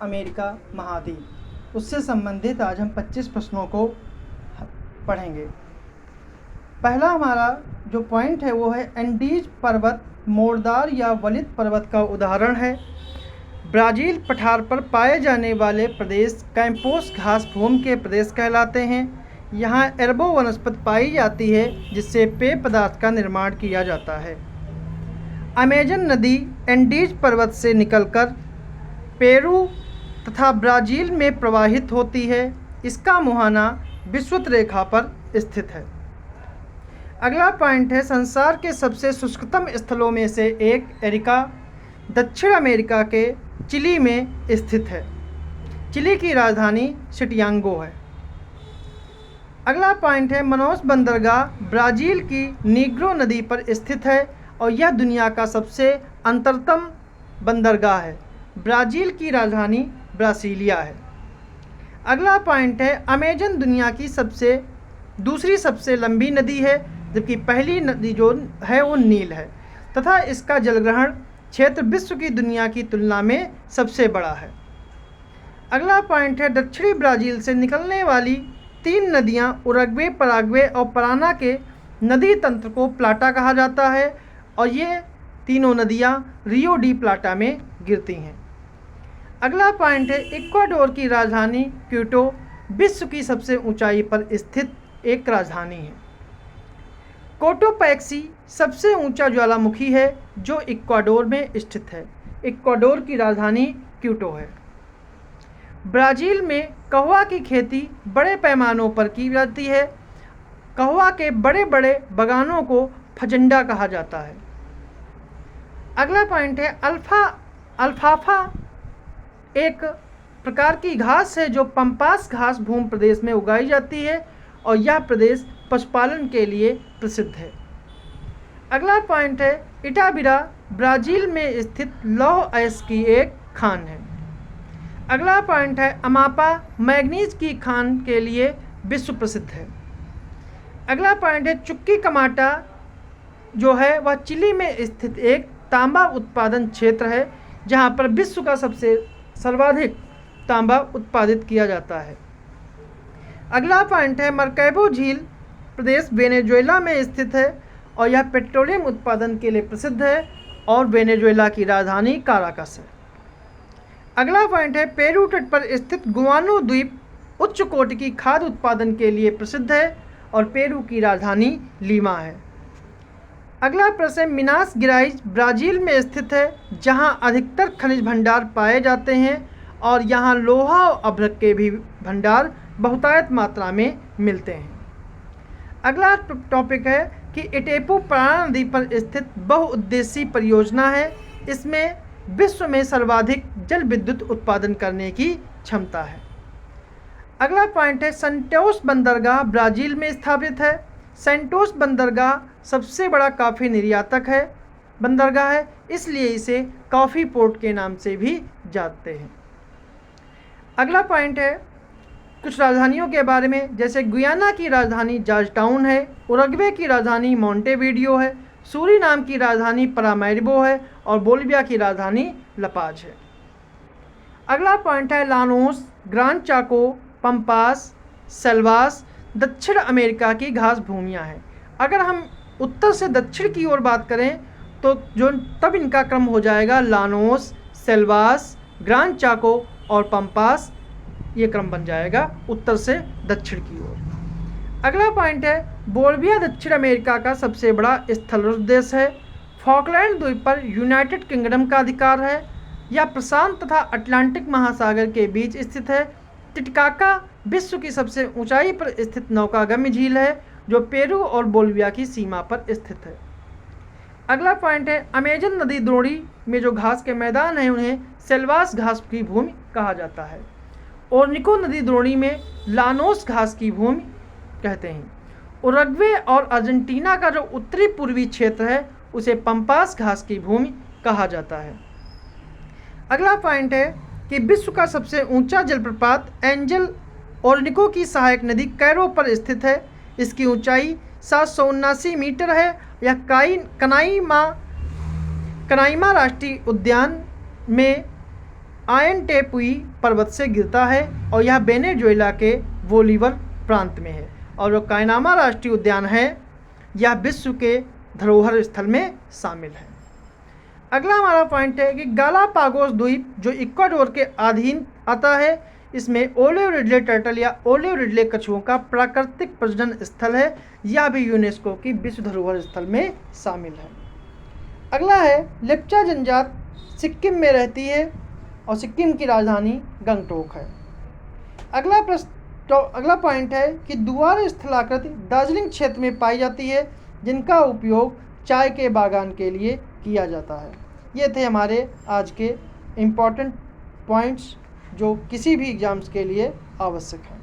America महाद्वीप, उससे संबंधित आज हम 25 प्रश्नों को पढ़ेंगे। पहला हमारा जो पॉइंट है वो है एंडीज पर्वत मोड़दार या वलित पर्वत का उदाहरण है। ब्राज़ील पठार पर पाए जाने वाले प्रदेश कैंपोस घास भूमि के प्रदेश कहलाते हैं। यहाँ एर्बो वनस्पति पाई जाती है जिससे पेय पदार्थ का निर्माण किया जाता है। अमेजन नदी एंडीज पर्वत से निकलकर पेरू तथा ब्राज़ील में प्रवाहित होती है। इसका मुहाना विषुवत रेखा पर स्थित है। अगला पॉइंट है संसार के सबसे शुष्कतम स्थलों में से एक एरिका दक्षिण अमेरिका के चिली में स्थित है। चिली की राजधानी सिटियांगो है। अगला पॉइंट है मनोस बंदरगाह ब्राज़ील की नीग्रो नदी पर स्थित है और यह दुनिया का सबसे अंतरतम बंदरगाह है। ब्राज़ील की राजधानी ब्रासीलिया है। अगला पॉइंट है अमेजन दुनिया की दूसरी सबसे लंबी नदी है, जबकि पहली नदी जो है वो नील है तथा इसका जलग्रहण क्षेत्र विश्व की दुनिया की तुलना में सबसे बड़ा है। अगला पॉइंट है दक्षिणी ब्राज़ील से निकलने वाली 3 नदियां उरुग्वे, पराग्वे और पराना के नदी तंत्र को प्लाटा कहा जाता है और ये तीनों नदियां रियो डी प्लाटा में गिरती हैं। अगला पॉइंट है इक्वाडोर की राजधानी क्योटो विश्व की सबसे ऊंचाई पर स्थित एक राजधानी है। कोटोपैक्सी सबसे ऊंचा ज्वालामुखी है जो इक्वाडोर में स्थित है। इक्वाडोर की राजधानी क्योटो है। ब्राज़ील में कहवा की खेती बड़े पैमानों पर की जाती है। कहवा के बड़े बड़े बागानों को फजंडा कहा जाता है। अगला पॉइंट है अल्फाफा एक प्रकार की घास है जो पंपास घास भूमि प्रदेश में उगाई जाती है और यह प्रदेश पशुपालन के लिए प्रसिद्ध है। अगला पॉइंट है इटाबिरा ब्राज़ील में स्थित लौह अयस्क की एक खान है। अगला पॉइंट है अमापा मैग्नीज की खान के लिए विश्व प्रसिद्ध है। अगला पॉइंट है चुक्की कमाटा जो है वह चिली में स्थित एक तांबा उत्पादन क्षेत्र है जहां पर विश्व का सर्वाधिक तांबा उत्पादित किया जाता है। अगला पॉइंट है मरकैबो झील प्रदेश वेनेजुएला में स्थित है और यह पेट्रोलियम उत्पादन के लिए प्रसिद्ध है और वेनेजुएला की राजधानी काराकस है। अगला पॉइंट है पेरू तट पर स्थित गुआनो द्वीप उच्च कोटि की खाद्य उत्पादन के लिए प्रसिद्ध है और पेरू की राजधानी लीमा है। अगला प्रश्न है मिनास गिराइज ब्राज़ील में स्थित है जहां अधिकतर खनिज भंडार पाए जाते हैं और यहां लोहा और अभ्रक के भी भंडार बहुतायत मात्रा में मिलते हैं। अगला टॉपिक है कि इटेपू पराना नदी पर स्थित बहुउद्देशीय परियोजना है। इसमें विश्व में सर्वाधिक जल विद्युत उत्पादन करने की क्षमता है। अगला पॉइंट है सेंटोस बंदरगाह ब्राज़ील में स्थापित है। सेंटोस बंदरगाह सबसे बड़ा कॉफ़ी निर्यातक है बंदरगाह है, इसलिए इसे कॉफ़ी पोर्ट के नाम से भी जानते हैं। अगला पॉइंट है कुछ राजधानियों के बारे में, जैसे गुयाना की राजधानी जॉर्जटाउन है, उरुग्वे की राजधानी मोंटेवीडियो है, सूरीनाम की राजधानी परामैरिबो है और बोलिविया की राजधानी लपाज है। अगला पॉइंट है लानोस, ग्रान चाको, पंपास, सेल्वास दक्षिण अमेरिका की घास भूमियाँ हैं। अगर हम उत्तर से दक्षिण की ओर बात करें तो तब इनका क्रम हो जाएगा लानोस, सेल्वास, ग्रान चाको और पंपास, ये क्रम बन जाएगा उत्तर से दक्षिण की ओर। अगला पॉइंट है बोलिविया दक्षिण अमेरिका का सबसे बड़ा स्थलरुद्ध देश है। फॉकलैंड द्वीप पर यूनाइटेड किंगडम का अधिकार है। यह प्रशांत तथा अटलांटिक महासागर के बीच स्थित है। टिटिकाका विश्व की सबसे ऊंचाई पर स्थित नौकागम्य झील है जो पेरू और बोलिविया की सीमा पर स्थित है। अगला पॉइंट है अमेजन नदी द्रोणी में जो घास के मैदान हैं उन्हें सेल्वास घास की भूमि कहा जाता है। ओर्निको नदी द्रोणी में लानोस घास की भूमि कहते हैं। उरुग्वे और अर्जेंटीना का जो उत्तरी पूर्वी क्षेत्र है उसे पंपास घास की भूमि कहा जाता है। अगला पॉइंट है कि विश्व का सबसे ऊंचा जलप्रपात एंजल ओर्निको की सहायक नदी कैरो पर स्थित है। इसकी ऊंचाई 779 मीटर है। यह कनाइमा राष्ट्रीय उद्यान में आयन टेपुई पर्वत से गिरता है और यह वेनेजुएला के बोलीवर प्रांत में है। और जो कायनामा राष्ट्रीय उद्यान है यह विश्व के धरोहर स्थल में शामिल है। अगला हमारा पॉइंट है कि गालापागोस द्वीप जो इक्वाडोर के अधीन आता है, इसमें ओलिव रिडले टर्टल या ओलिव रिडले कछुओं का प्राकृतिक प्रजनन स्थल है। यह भी यूनेस्को की विश्व धरोहर स्थल में शामिल है। अगला है लेप्चा जनजात सिक्किम में रहती है और सिक्किम की राजधानी गंगटोक है। अगला पॉइंट है कि दुआर स्थलाकृति दार्जिलिंग क्षेत्र में पाई जाती है, जिनका उपयोग चाय के बागान के लिए किया जाता है। ये थे हमारे आज के इम्पॉर्टेंट पॉइंट्स जो किसी भी एग्ज़ाम्स के लिए आवश्यक है।